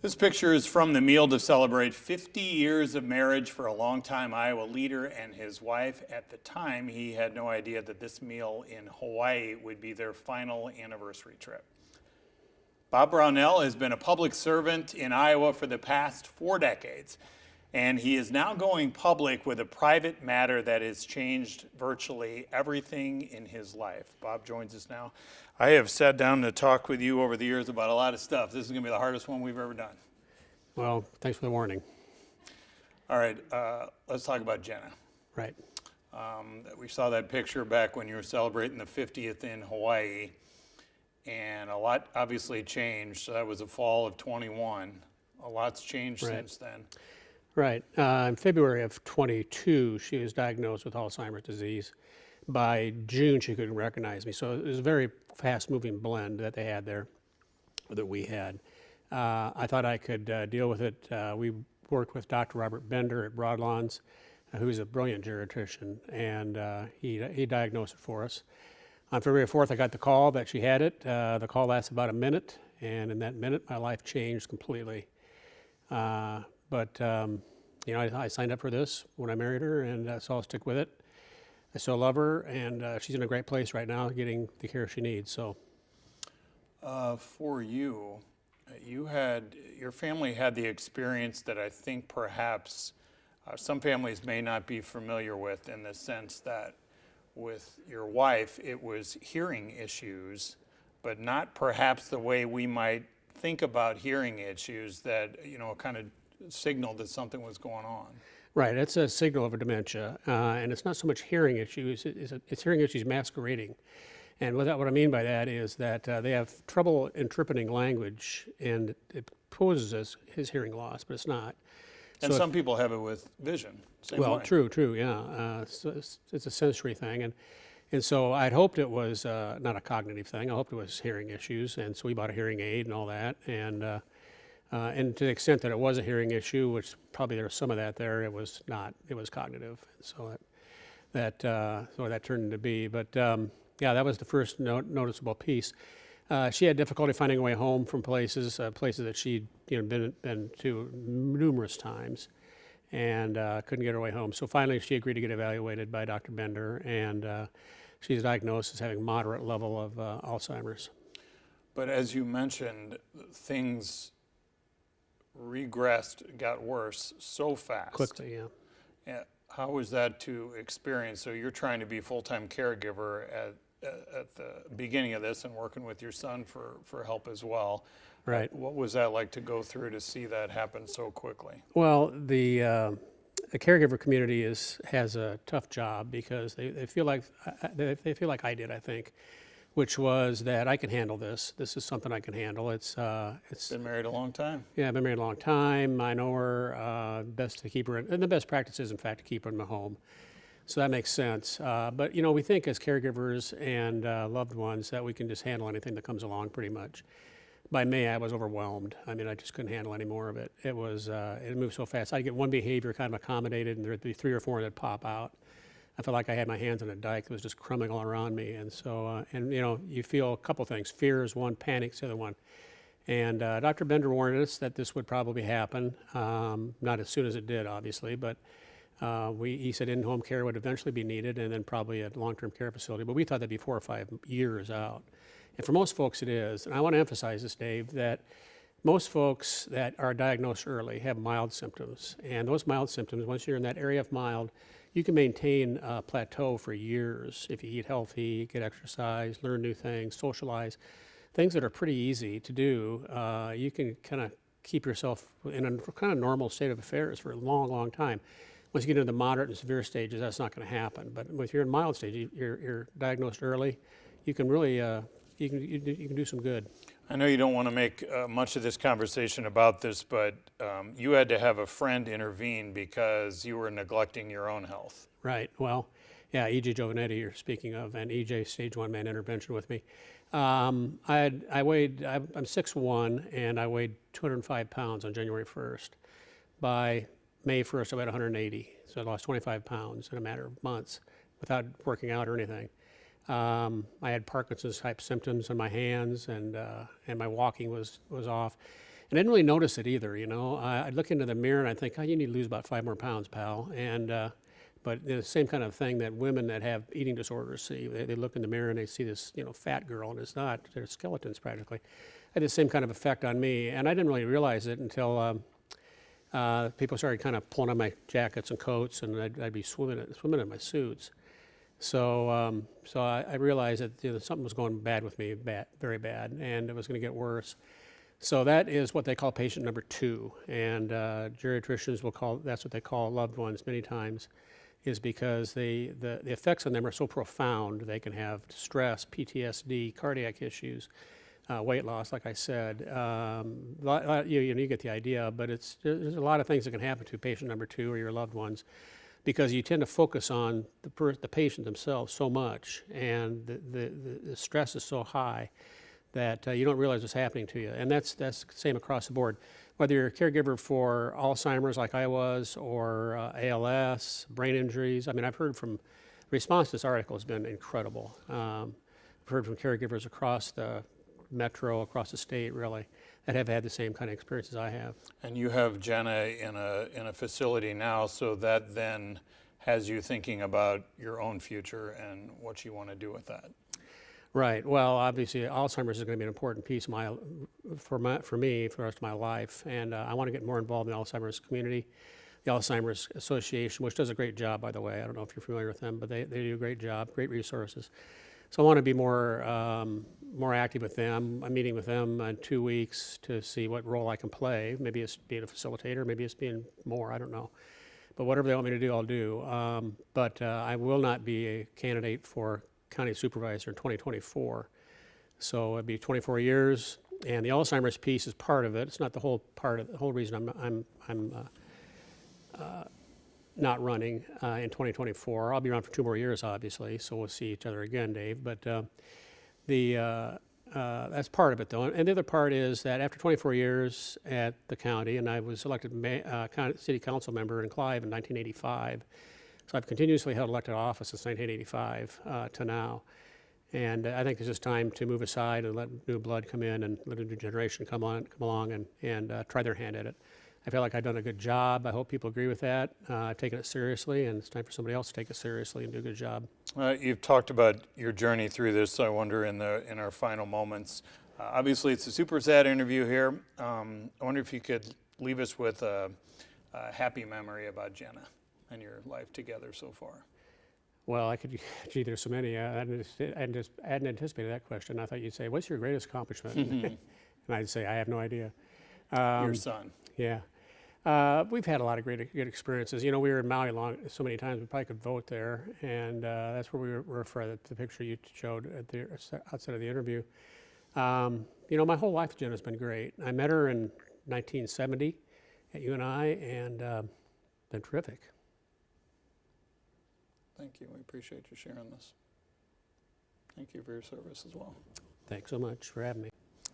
This picture is from the meal to celebrate 50 years of marriage for a longtime Iowa leader and his wife. At the time, he had no idea that this meal in Hawaii would be their final anniversary trip. Bob Brownell has been a public servant in Iowa for the past 4 decades, and he is now going public with a private matter that has changed virtually everything in his life. Bob joins us now. I have sat down to talk with you over the years about a lot of stuff. This is going to be the hardest one we've ever done. Well, thanks for the warning. All right, let's talk about Jenna. Right. We saw that picture back when you were celebrating the 50th in Hawaii, and a lot obviously changed. So that was the fall of 21. A lot's changed since then. Right. In February of 22, she was diagnosed with Alzheimer's disease. By June, she couldn't recognize me. So it was a very fast-moving blend that they had there, that we had. I thought I could deal with it. We worked with Dr. Robert Bender at Broadlawns, who's a brilliant geriatrician, and he diagnosed it for us. On February 4th, I got the call that she had it. The call lasted about a minute, and in that minute, my life changed completely. You know, I signed up for this when I married her, and so I'll stick with it. I still love her, and she's in a great place right now, getting the care she needs. So, for you, your family had the experience that I think perhaps some families may not be familiar with, in the sense that with your wife, it was hearing issues, but not perhaps the way we might think about hearing issues that, you know, kind of signaled that something was going on. right, it's a signal of a dementia, and it's not so much hearing issues, it's hearing issues masquerading. And what I mean by that is that they have trouble interpreting language, and it poses as his hearing loss, but it's not. And so some people have it with vision. Same well, way. true, yeah. So it's a sensory thing, and so I'd hoped it was not a cognitive thing. I hoped it was hearing issues, and so we bought a hearing aid and all that, and to the extent that it was a hearing issue, which probably there was some of that there, it was not. It was cognitive, so that turned into be. But yeah, that was the first noticeable piece. She had difficulty finding a way home from places that she'd been to numerous times, and couldn't get her way home. So finally, she agreed to get evaluated by Dr. Bender, and she's diagnosed as having moderate level of Alzheimer's. But as you mentioned, things regressed, got worse so fast. Quickly, yeah. How was that to experience? So you're trying to be a full-time caregiver at the beginning of this and working with your son for help as well. Right. What was that like to go through to see that happen so quickly? Well, the caregiver community has a tough job because they feel like I did, I think, which was that I can handle this. This is something I can handle. It's Been married a long time. Yeah, I've been married a long time. I know her. Best to keep her in, and the best practice is, in fact, to keep her in the home. So that makes sense. But you know, we think as caregivers and loved ones that we can just handle anything that comes along, pretty much. By May, I was overwhelmed. I mean, I just couldn't handle any more of it. It moved so fast. I'd get one behavior kind of accommodated, and there'd be 3 or 4 that'd pop out. I felt like I had my hands on a dike that was just crumbling all around me. And so, and you know, you feel a couple things. Fear is one, panic's the other one. And Dr. Bender warned us that this would probably happen. Not as soon as it did, obviously, but he said in-home care would eventually be needed, and then probably a long-term care facility. But we thought that'd be 4 or 5 years out. And for most folks it is. And I want to emphasize this, Dave, that most folks that are diagnosed early have mild symptoms. And those mild symptoms, once you're in that area of mild, you can maintain a plateau for years if you eat healthy, get exercise, learn new things, socialize, things that are pretty easy to do. You can kind of keep yourself in a kind of normal state of affairs for a long, long time. Once you get into the moderate and severe stages, that's not going to happen. But if you're in mild stage, you're diagnosed early, you can really you can do some good. I know you don't want to make much of this conversation about this, but you had to have a friend intervene because you were neglecting your own health. Right. Well, yeah, E.J. Giovanetti you're speaking of, and E.J. stage 1 man intervention with me. I'm 6'1", and I weighed 205 pounds on January 1st. By May 1st, I weighed 180, so I lost 25 pounds in a matter of months without working out or anything. I had Parkinson's type symptoms in my hands, and my walking was off. And I didn't really notice it either, you know. I'd look into the mirror and I think, oh, you need to lose about 5 more pounds, pal. But the same kind of thing that women that have eating disorders see. They look in the mirror and they see this, you know, fat girl, and it's not. They're skeletons practically. Had the same kind of effect on me, and I didn't really realize it until people started kind of pulling on my jackets and coats, and I'd be swimming in my suits. So I realized that, you know, something was going bad with me, very bad, and it was going to get worse. So that is what they call patient number 2, and geriatricians will call, that's what they call loved ones many times, is because the effects on them are so profound. They can have stress, PTSD, cardiac issues, weight loss, like I said. You get the idea, but there's a lot of things that can happen to patient number 2 or your loved ones, because you tend to focus on the patient themselves so much, and the stress is so high that you don't realize what's happening to you. And that's the same across the board. Whether you're a caregiver for Alzheimer's like I was, or ALS, brain injuries. I mean, I've heard from, response to this article has been incredible. I've heard from caregivers across the metro, across the state, really, that have had the same kind of experiences I have. And you have Jenna in a facility now, so that then has you thinking about your own future and what you want to do with that. Right. Well, obviously, Alzheimer's is going to be an important piece for me for the rest of my life, and I want to get more involved in the Alzheimer's community. The Alzheimer's Association, which does a great job, by the way. I don't know if you're familiar with them, but they do a great job, great resources. So I want to be more active with them. I'm meeting with them in 2 weeks to see what role I can play. Maybe it's being a facilitator, maybe it's being more, I don't know. But whatever they want me to do, I'll do. But I will not be a candidate for county supervisor in 2024. So it'd be 24 years, and the Alzheimer's piece is part of it. It's not the whole part of the whole reason I'm not running in 2024. I'll be around for 2 more years, obviously, so we'll see each other again, Dave. But that's part of it, though. And the other part is that after 24 years at the county, and I was elected city council member in Clive in 1985, so I've continuously held elected office since 1985 to now. And I think it's just time to move aside and let new blood come in and let a new generation come along and try their hand at it. I feel like I've done a good job. I hope people agree with that. I've taken it seriously, and it's time for somebody else to take it seriously and do a good job. You've talked about your journey through this, so I wonder in our final moments. Obviously, it's a super sad interview here. I wonder if you could leave us with a happy memory about Jenna and your life together so far. Well, gee, there's so many. I hadn't anticipated that question. I thought you'd say, what's your greatest accomplishment? And I'd say, I have no idea. Your son. Yeah. We've had a lot of good experiences. You know, we were in Maui so many times, we probably could vote there. And that's where we were for the picture you showed at the outside of the interview. You know, my whole life, Jenna's been great. I met her in 1970 at UNI, and been terrific. Thank you. We appreciate you sharing this. Thank you for your service as well. Thanks so much for having me.